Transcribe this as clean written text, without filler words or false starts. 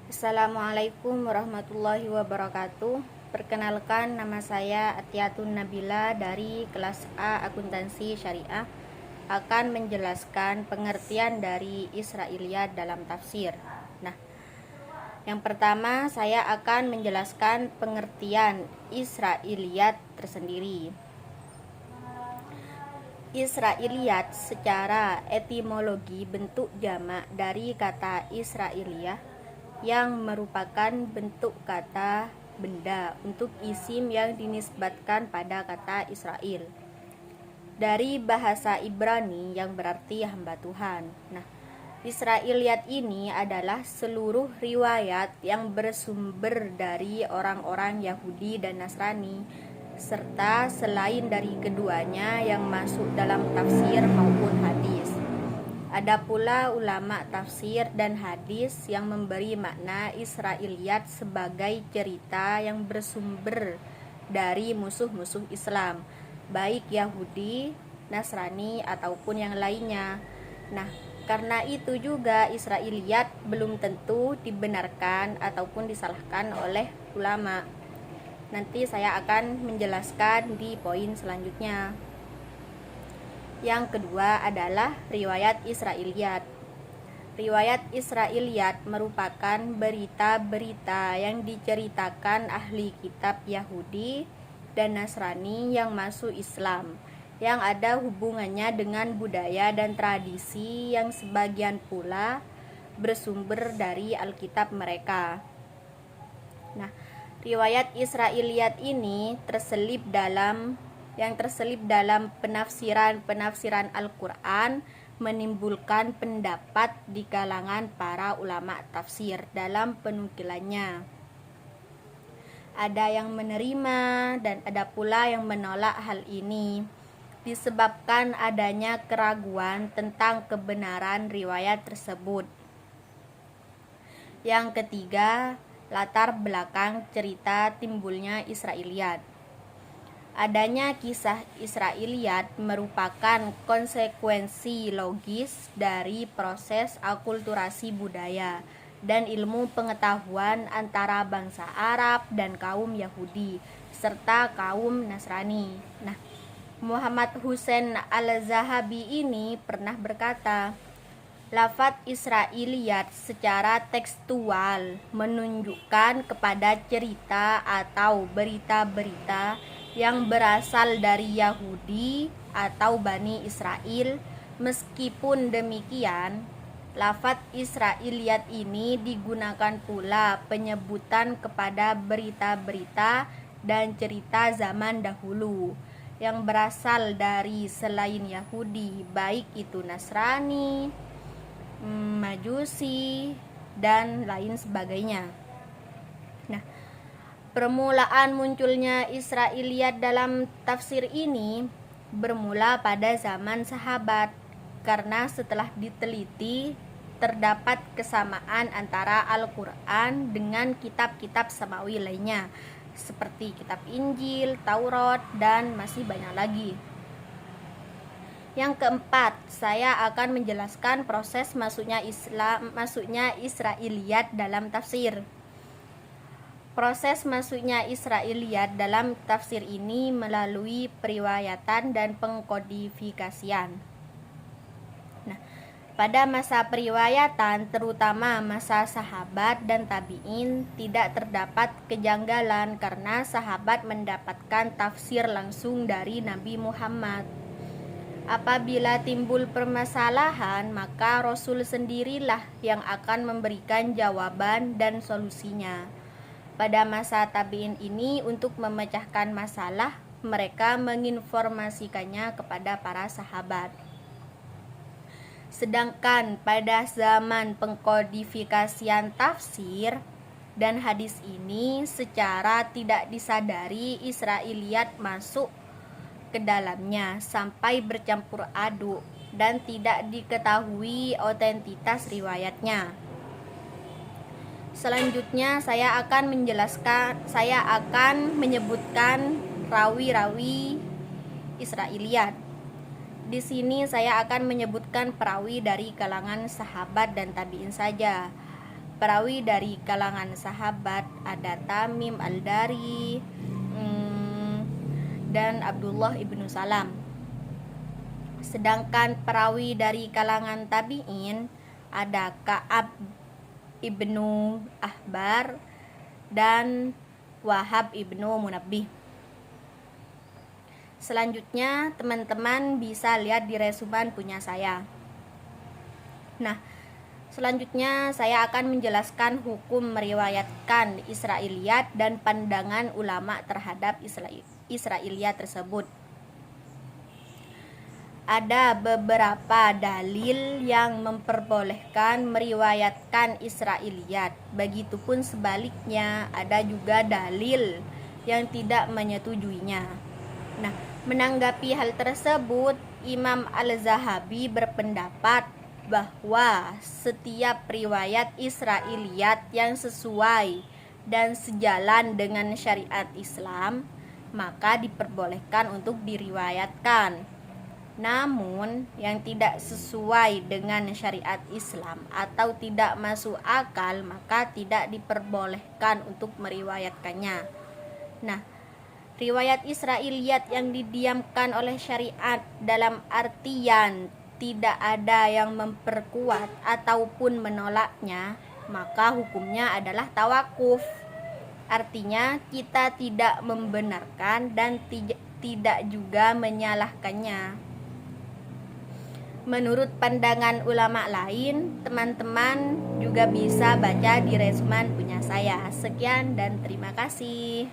Assalamualaikum warahmatullahi wabarakatuh. Perkenalkan, nama saya Atiyatun Nabila dari kelas A Akuntansi Syariah, akan menjelaskan pengertian dari Israiliyat dalam tafsir. Nah, yang pertama saya akan menjelaskan pengertian Israiliyat tersendiri. Israiliyat secara etimologi bentuk jamak dari kata Israiliyah yang merupakan bentuk kata benda untuk isim yang dinisbatkan pada kata Israel dari bahasa Ibrani yang berarti hamba Tuhan. Nah, Israiliyat ini adalah seluruh riwayat yang bersumber dari orang-orang Yahudi dan Nasrani serta selain dari keduanya yang masuk dalam tafsir maupun hadis. Ada pula ulama tafsir dan hadis yang memberi makna Israiliyat sebagai cerita yang bersumber dari musuh-musuh Islam, baik Yahudi, Nasrani ataupun yang lainnya. Nah, karena itu juga Israiliyat belum tentu dibenarkan ataupun disalahkan oleh ulama. Nanti saya akan menjelaskan di poin selanjutnya. Yang kedua adalah riwayat Israiliyat. Riwayat Israiliyat merupakan berita-berita yang diceritakan ahli kitab Yahudi dan Nasrani yang masuk Islam, yang ada hubungannya dengan budaya dan tradisi yang sebagian pula bersumber dari Alkitab mereka. Nah, riwayat Israiliyat ini terselip dalam penafsiran Al-Quran, menimbulkan pendapat di kalangan para ulama tafsir dalam penukilannya. Ada yang menerima dan ada pula yang menolak hal ini, disebabkan adanya keraguan tentang kebenaran riwayat tersebut. Yang ketiga, latar belakang cerita timbulnya Israiliyat. Adanya kisah Israiliyat merupakan konsekuensi logis dari proses akulturasi budaya dan ilmu pengetahuan antara bangsa Arab dan kaum Yahudi serta kaum Nasrani. Nah, Muhammad Husain Al-Zahabi ini pernah berkata, lafaz Israiliyat secara tekstual menunjukkan kepada cerita atau berita-berita yang berasal dari Yahudi atau Bani Israel. Meskipun demikian, lafaz Israiliyat ini digunakan pula penyebutan kepada berita-berita dan cerita zaman dahulu yang berasal dari selain Yahudi, baik itu Nasrani, Majusi, dan lain sebagainya. Nah, permulaan munculnya Israiliyat dalam tafsir ini bermula pada zaman sahabat, karena setelah diteliti terdapat kesamaan antara Al-Quran dengan kitab-kitab samawi lainnya seperti kitab Injil, Taurat, dan masih banyak lagi. Yang keempat, saya akan menjelaskan proses masuknya Israiliyat dalam tafsir. Proses masuknya Israiliyat dalam tafsir ini melalui periwayatan dan pengkodifikasian. Nah, pada masa periwayatan, terutama masa sahabat dan tabi'in, tidak terdapat kejanggalan karena sahabat mendapatkan tafsir langsung dari Nabi Muhammad. Apabila timbul permasalahan, maka Rasul sendirilah yang akan memberikan jawaban dan solusinya. Pada masa tabi'in ini, untuk memecahkan masalah, mereka menginformasikannya kepada para sahabat. Sedangkan pada zaman pengkodifikasian tafsir dan hadis ini, secara tidak disadari Israiliyat masuk ke dalamnya sampai bercampur aduk dan tidak diketahui otentitas riwayatnya. Selanjutnya saya akan menyebutkan rawi-rawi Israiliyat. Di sini saya akan menyebutkan perawi dari kalangan sahabat dan tabi'in saja. perawi dari kalangan sahabat ada Tamim Al-Dari dan Abdullah ibnu Salam. Sedangkan perawi dari kalangan tabi'in ada Ka'ab ibnu Ahbar dan Wahab ibnu Munabbih. Selanjutnya teman-teman bisa lihat di resumen punya saya. Nah, selanjutnya saya akan menjelaskan hukum meriwayatkan Israiliyat dan pandangan ulama terhadap Israiliyat tersebut. Ada beberapa dalil yang memperbolehkan meriwayatkan Israiliyat. Begitupun sebaliknya, ada juga dalil yang tidak menyetujuinya. Nah, menanggapi hal tersebut, Imam Al-Zahabi berpendapat bahwa setiap riwayat Israiliyat yang sesuai dan sejalan dengan syariat Islam, maka diperbolehkan untuk diriwayatkan. Namun, yang tidak sesuai dengan syariat Islam atau tidak masuk akal, maka tidak diperbolehkan untuk meriwayatkannya. Nah, riwayat Israiliyat yang didiamkan oleh syariat dalam artian tidak ada yang memperkuat ataupun menolaknya, maka hukumnya adalah tawakuf. Artinya kita tidak membenarkan dan tidak juga menyalahkannya. Menurut pandangan ulama lain, teman-teman juga bisa baca di resumen punya saya. Sekian dan terima kasih.